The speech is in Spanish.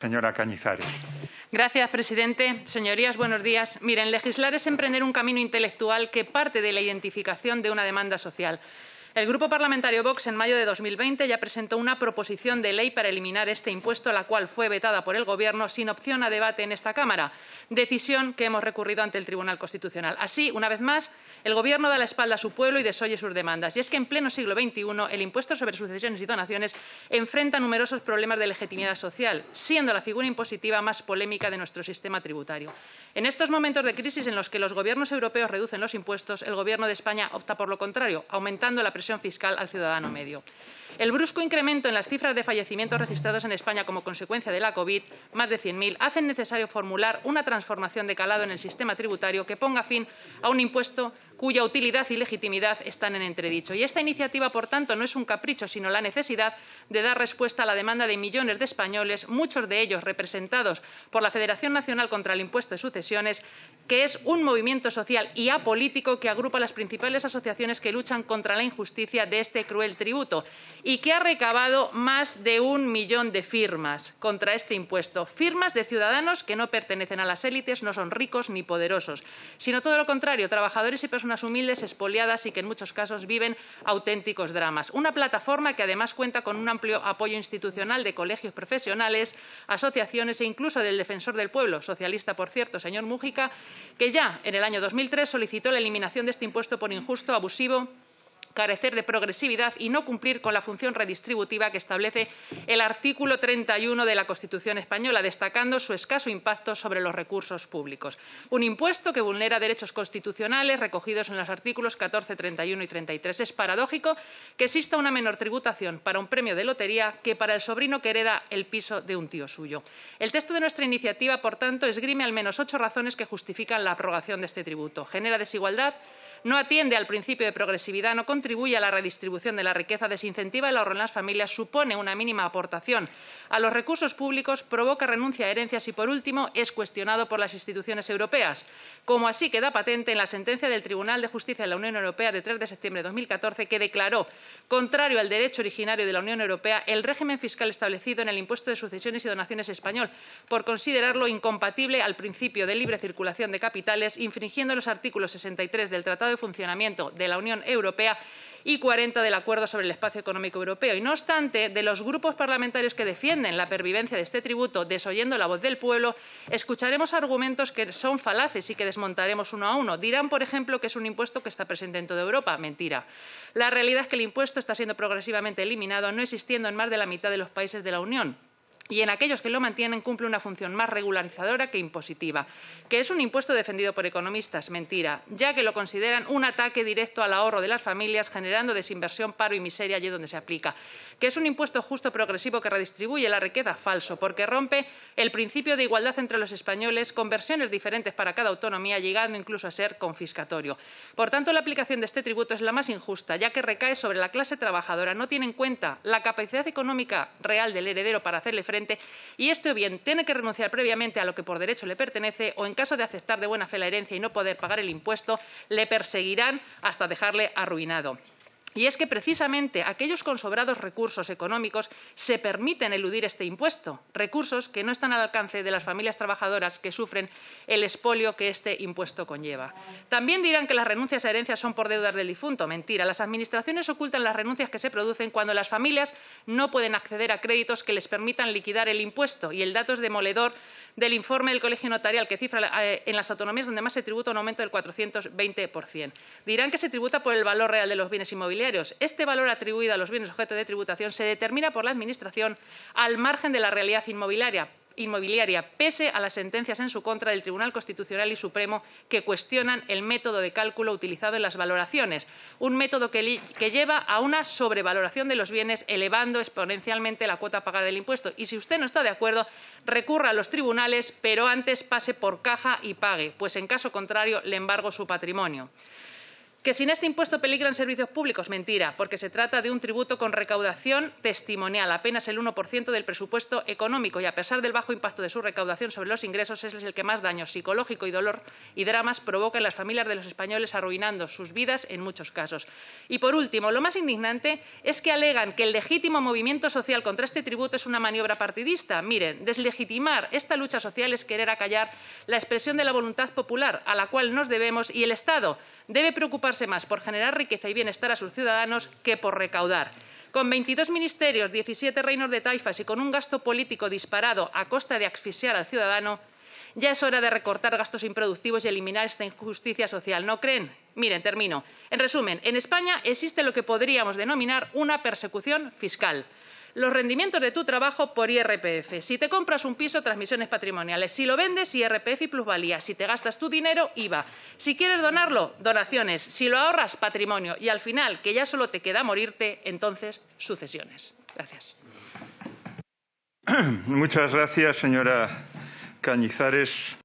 Señora Cañizares. Gracias, presidente. Señorías, buenos días. Miren, legislar es emprender un camino intelectual que parte de la identificación de una demanda social. El Grupo Parlamentario Vox, en mayo de 2020, ya presentó una proposición de ley para eliminar este impuesto, la cual fue vetada por el Gobierno sin opción a debate en esta Cámara, decisión que hemos recurrido ante el Tribunal Constitucional. Así, una vez más, el Gobierno da la espalda a su pueblo y desoye sus demandas. Y es que en pleno siglo XXI el impuesto sobre sucesiones y donaciones enfrenta numerosos problemas de legitimidad social, siendo la figura impositiva más polémica de nuestro sistema tributario. En estos momentos de crisis en los que los gobiernos europeos reducen los impuestos, el Gobierno de España opta por lo contrario, aumentando la presión fiscal al ciudadano medio. El brusco incremento en las cifras de fallecimientos registrados en España como consecuencia de la COVID, más de 100.000, hacen necesario formular una transformación de calado en el sistema tributario que ponga fin a un impuesto cuya utilidad y legitimidad están en entredicho. Y esta iniciativa, por tanto, no es un capricho, sino la necesidad de dar respuesta a la demanda de millones de españoles, muchos de ellos representados por la Federación Nacional contra el Impuesto de Sucesiones, que es un movimiento social y apolítico que agrupa las principales asociaciones que luchan contra la injusticia de este cruel tributo y que ha recabado más de 1 millón de firmas contra este impuesto. Firmas de ciudadanos que no pertenecen a las élites, no son ricos ni poderosos, sino todo lo contrario, trabajadores y personas humildes, expoliadas y que en muchos casos viven auténticos dramas. Una plataforma que además cuenta con un amplio apoyo institucional de colegios profesionales, asociaciones e incluso del defensor del pueblo, socialista por cierto, señor Mújica, que ya en el año 2003 solicitó la eliminación de este impuesto por injusto, abusivo, carecer de progresividad y no cumplir con la función redistributiva que establece el artículo 31 de la Constitución española, destacando su escaso impacto sobre los recursos públicos. Un impuesto que vulnera derechos constitucionales recogidos en los artículos 14, 31 y 33. Es paradójico que exista una menor tributación para un premio de lotería que para el sobrino que hereda el piso de un tío suyo. El texto de nuestra iniciativa, por tanto, esgrime al menos 8 razones que justifican la abrogación de este tributo. Genera desigualdad, no atiende al principio de progresividad, no contribuye a la redistribución de la riqueza, desincentiva el ahorro en las familias, supone una mínima aportación a los recursos públicos, provoca renuncia a herencias y, por último, es cuestionado por las instituciones europeas, como así queda patente en la sentencia del Tribunal de Justicia de la Unión Europea de 3 de septiembre de 2014, que declaró contrario al derecho originario de la Unión Europea el régimen fiscal establecido en el impuesto de sucesiones y donaciones español, por considerarlo incompatible al principio de libre circulación de capitales, infringiendo los artículos 63 del Tratado de Funcionamiento de la Unión Europea y 40 del Acuerdo sobre el Espacio Económico Europeo. Y no obstante, de los grupos parlamentarios que defienden la pervivencia de este tributo, desoyendo la voz del pueblo, escucharemos argumentos que son falaces y que desmontaremos uno a uno. Dirán, por ejemplo, que es un impuesto que está presente en toda Europa. Mentira. La realidad es que el impuesto está siendo progresivamente eliminado, no existiendo en más de la mitad de los países de la Unión. Y en aquellos que lo mantienen cumple una función más regularizadora que impositiva. ¿Que es un impuesto defendido por economistas? Mentira, ya que lo consideran un ataque directo al ahorro de las familias, generando desinversión, paro y miseria allí donde se aplica. ¿Que es un impuesto justo progresivo que redistribuye la riqueza? Falso, porque rompe el principio de igualdad entre los españoles, con versiones diferentes para cada autonomía, llegando incluso a ser confiscatorio. Por tanto, la aplicación de este tributo es la más injusta, ya que recae sobre la clase trabajadora, no tiene en cuenta la capacidad económica real del heredero para hacerle frente, y este o bien tiene que renunciar previamente a lo que por derecho le pertenece o, en caso de aceptar de buena fe la herencia y no poder pagar el impuesto, le perseguirán hasta dejarle arruinado. Y es que precisamente aquellos con sobrados recursos económicos se permiten eludir este impuesto, recursos que no están al alcance de las familias trabajadoras que sufren el expolio que este impuesto conlleva. También dirán que las renuncias a herencias son por deudas del difunto. Mentira, las administraciones ocultan las renuncias que se producen cuando las familias no pueden acceder a créditos que les permitan liquidar el impuesto, y el dato es demoledor del informe del Colegio Notarial, que cifra en las autonomías donde más se tributa un aumento del 420%. Dirán que se tributa por el valor real de los bienes inmobiliarios. Este valor atribuido a los bienes objeto de tributación se determina por la Administración al margen de la realidad inmobiliaria, pese a las sentencias en su contra del Tribunal Constitucional y Supremo que cuestionan el método de cálculo utilizado en las valoraciones, un método que lleva a una sobrevaloración de los bienes, elevando exponencialmente la cuota pagada del impuesto. Y si usted no está de acuerdo, recurra a los tribunales, pero antes pase por caja y pague, pues en caso contrario le embargo su patrimonio. ¿Que sin este impuesto peligran servicios públicos? Mentira, porque se trata de un tributo con recaudación testimonial, apenas el 1% del presupuesto económico, y a pesar del bajo impacto de su recaudación sobre los ingresos, es el que más daño psicológico y dolor y dramas provoca en las familias de los españoles, arruinando sus vidas en muchos casos. Y, por último, lo más indignante es que alegan que el legítimo movimiento social contra este tributo es una maniobra partidista. Miren, deslegitimar esta lucha social es querer acallar la expresión de la voluntad popular, a la cual nos debemos, y el Estado debe preocuparse más por generar riqueza y bienestar a sus ciudadanos que por recaudar. Con 22 ministerios, 17 reinos de taifas y con un gasto político disparado a costa de asfixiar al ciudadano, ya es hora de recortar gastos improductivos y eliminar esta injusticia social. ¿No creen? Miren, termino. En resumen, en España existe lo que podríamos denominar una persecución fiscal. Los rendimientos de tu trabajo por IRPF. Si te compras un piso, transmisiones patrimoniales. Si lo vendes, IRPF y plusvalía. Si te gastas tu dinero, IVA. Si quieres donarlo, donaciones. Si lo ahorras, patrimonio. Y al final, que ya solo te queda morirte, entonces, sucesiones. Gracias. Muchas gracias, señora Cañizares.